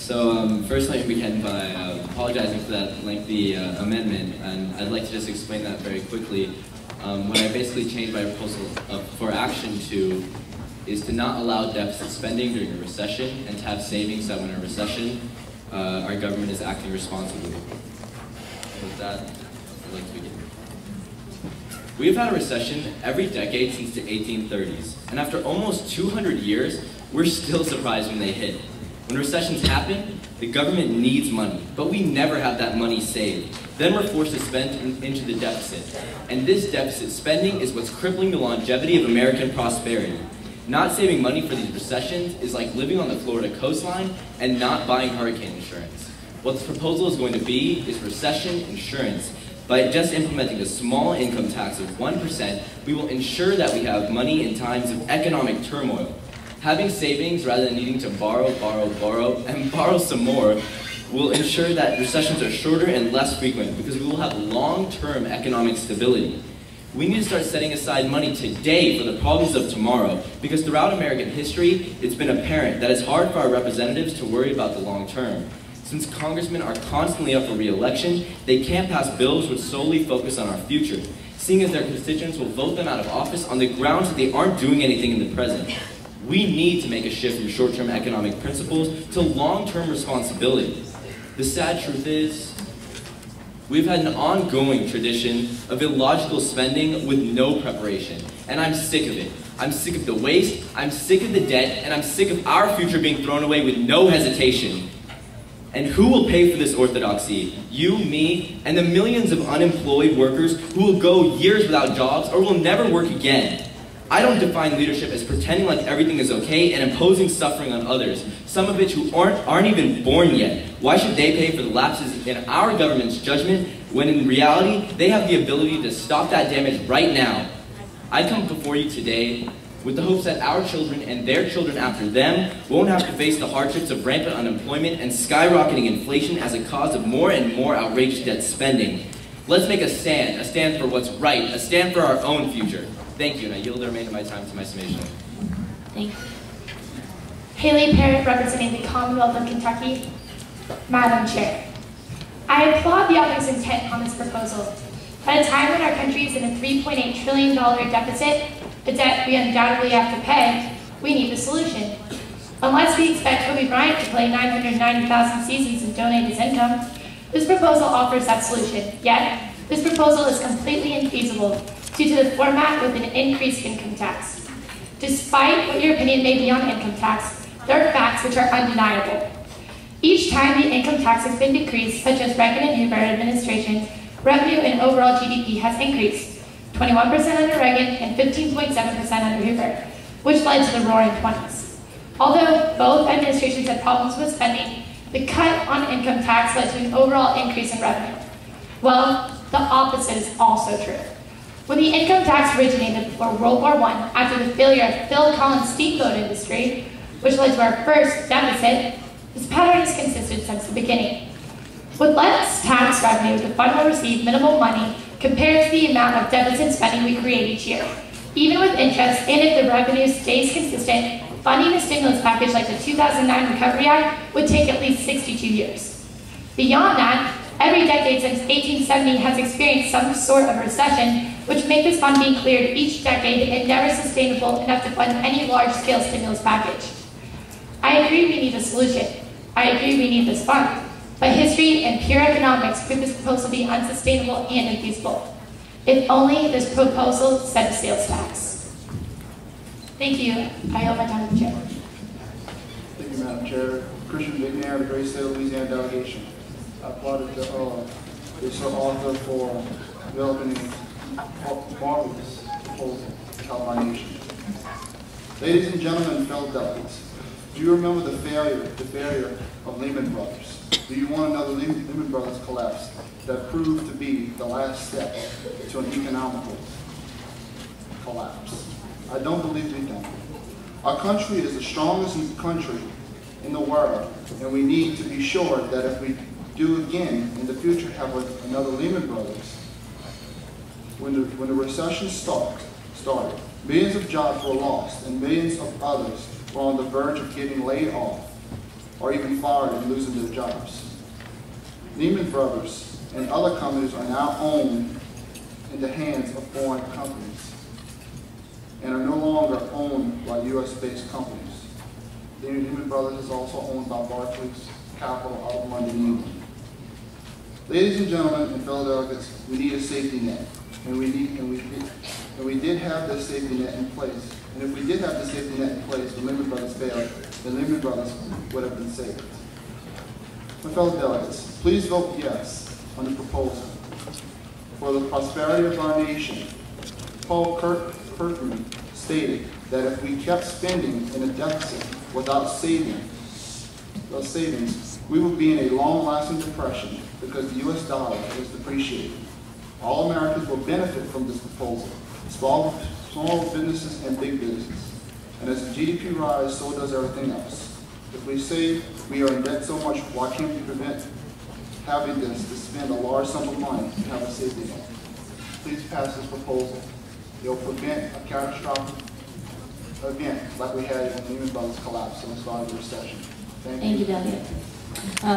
First let me begin by apologizing for that lengthy amendment, and I'd like to just explain that very quickly. What I basically changed my proposal for action to is to not allow deficit spending during a recession and to have savings that when a recession, our government is acting responsibly. With that, I'd like to begin. We have had a recession every decade since the 1830s, and after almost 200 years, we're still surprised when they hit. When recessions happen, the government needs money, but we never have that money saved. Then we're forced to spend into the deficit. And this deficit spending is what's crippling the longevity of American prosperity. Not saving money for these recessions is like living on the Florida coastline and not buying hurricane insurance. What this proposal is going to be is recession insurance. By just implementing a small income tax of 1%, we will ensure that we have money in times of economic turmoil. Having savings rather than needing to borrow, and borrow some more will ensure that recessions are shorter and less frequent because we will have long-term economic stability. We need to start setting aside money today for the problems of tomorrow because throughout American history, it's been apparent that it's hard for our representatives to worry about the long term. Since congressmen are constantly up for re-election, they can't pass bills which solely focus on our future, seeing as their constituents will vote them out of office on the grounds that they aren't doing anything in the present. We need to make a shift from short-term economic principles to long-term responsibility. The sad truth is, we've had an ongoing tradition of illogical spending with no preparation, and I'm sick of it. I'm sick of the waste, I'm sick of the debt, and I'm sick of our future being thrown away with no hesitation. And who will pay for this orthodoxy? You, me, and the millions of unemployed workers who will go years without jobs or will never work again. I don't define leadership as pretending like everything is okay and imposing suffering on others, some of which who aren't even born yet. Why should they pay for the lapses in our government's judgment when in reality they have the ability to stop that damage right now? I come before you today with the hopes that our children and their children after them won't have to face the hardships of rampant unemployment and skyrocketing inflation as a cause of more and more outrageous debt spending. Let's make a stand for what's right, a stand for our own future. Thank you, and I yield the remainder of my time to my summation. Thank you. Haley Parrott, representing the Commonwealth of Kentucky. Madam Chair, I applaud the author's intent on this proposal. At a time when our country is in a $3.8 trillion deficit, a debt we undoubtedly have to pay, we need a solution. Unless we expect Kobe Bryant to play 990,000 seasons and donate his income, this proposal offers that solution. Yet, this proposal is completely infeasible due to the format with an increased income tax. Despite what your opinion may be on income tax, there are facts which are undeniable. Each time the income tax has been decreased, such as Reagan and Hoover administrations, revenue and overall GDP has increased, 21% under Reagan and 15.7% under Hoover, which led to the Roaring 20s. Although both administrations had problems with spending, the cut on income tax led to an overall increase in revenue. Well, the opposite is also true. When the income tax originated before World War I, after the failure of Phil Collins' steamboat industry, which led to our first deficit, this pattern has consisted since the beginning. With less tax revenue, the fund will receive minimal money compared to the amount of deficit spending we create each year. Even with interest, and if the revenue stays consistent, funding a stimulus package like the 2009 Recovery Act would take at least 62 years. Beyond that, every decade since 1870 has experienced some sort of recession, which make this fund being cleared each decade and never sustainable enough to fund any large-scale stimulus package. I agree we need a solution. I agree we need this fund. But history and pure economics prove this proposal to be unsustainable and infeasible. If only this proposal set a sales tax. Thank you. I yield my time to the chair. Thank you, Madam Chair. Christian McNair, the Great State of Louisiana delegation. I applauded this author for developing a marvelous proposal to help our nation. Ladies and gentlemen, fellow delegates, do you remember the failure of Lehman Brothers? Do you want another Lehman Brothers collapse that proved to be the last step to an economical collapse? I don't believe we don't. Our country is the strongest country in the world, and we need to be sure that if we do again in the future have another Lehman Brothers, when the recession started, millions of jobs were lost and millions of others were on the verge of getting laid off. or even fired and losing their jobs. Lehman Brothers and other companies are now owned in the hands of foreign companies and are no longer owned by U.S.-based companies. Lehman Brothers is also owned by Barclays Capital out of London, England. Ladies and gentlemen and fellow delegates, we need a safety net, and we did have this safety net in place. And if we did have the safety net in place when Lehman Brothers failed, then Lehman Brothers would have been saved. My fellow delegates, please vote yes on the proposal. For the prosperity of our nation, Paul Krugman stated that if we kept spending in a deficit without savings, we would be in a long-lasting depression because the U.S. dollar is depreciating. All Americans will benefit from this proposal, small businesses and big businesses. And as the GDP rises, so does everything else. If we say we are in debt so much, why can't we prevent having this to spend a large sum of money to have a safety net? Please pass this proposal. It will prevent a catastrophic event like we had when Lehman Brothers collapsed and started the recession. Thank you. Thank you, Delegate.